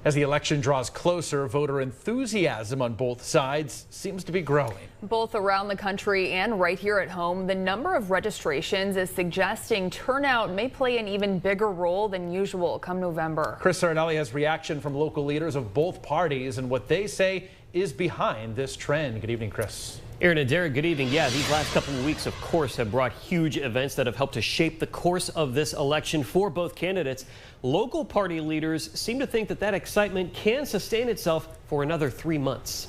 As the election draws closer, voter enthusiasm on both sides seems to be growing. Both around the country and right here at home, the number of registrations is suggesting turnout may play an even bigger role than usual come November. Chris Sarinelli has reaction from local leaders of both parties and what they say is behind this trend. Good evening, Chris. Aaron and Derek, good evening. Yeah, these last couple of weeks, of course, have brought huge events that have helped to shape the course of this election for both candidates. Local party leaders seem to think that that excitement can sustain itself for another 3 months.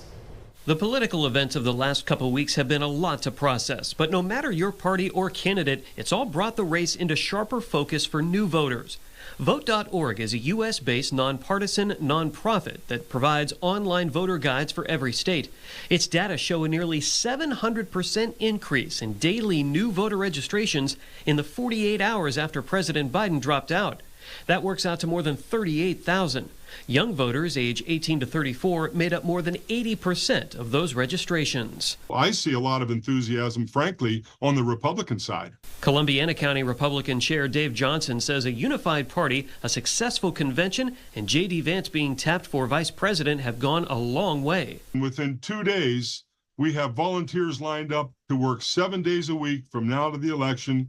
The political events of the last couple of weeks have been a lot to process, but no matter your party or candidate, it's all brought the race into sharper focus for new voters. Vote.org is a U.S.-based nonpartisan nonprofit that provides online voter guides for every state. Its data show a nearly 700% increase in daily new voter registrations in the 48 hours after President Biden dropped out. That works out to more than 38,000. Young voters age 18 to 34 made up more than 80% of those registrations. I see a lot of enthusiasm, frankly, on the Republican side. Columbiana County Republican Chair Dave Johnson says a unified party, a successful convention, and J.D. Vance being tapped for vice president have gone a long way. Within 2 days, we have volunteers lined up to work 7 days a week from now to the election,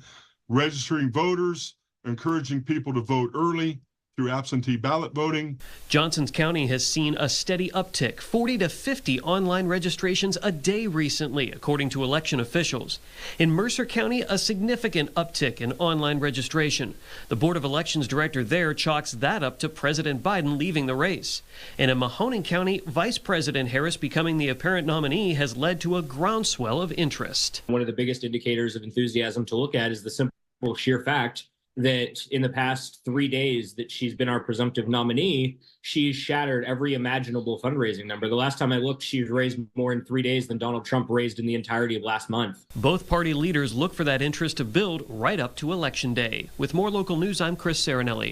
registering voters, encouraging people to vote early through absentee ballot voting. Johnson's County has seen a steady uptick, 40 to 50 online registrations a day recently, according to election officials. In Mercer County, a significant uptick in online registration. The Board of Elections director there chalks that up to President Biden leaving the race. And in Mahoning County, Vice President Harris becoming the apparent nominee has led to a groundswell of interest. One of the biggest indicators of enthusiasm to look at is the simple sheer fact that in the past 3 days that she's been our presumptive nominee, she's shattered every imaginable fundraising number. The last time I looked, she's raised more in 3 days than Donald Trump raised in the entirety of last month. Both party leaders look for that interest to build right up to Election Day. With more local news, I'm Chris Sarinelli.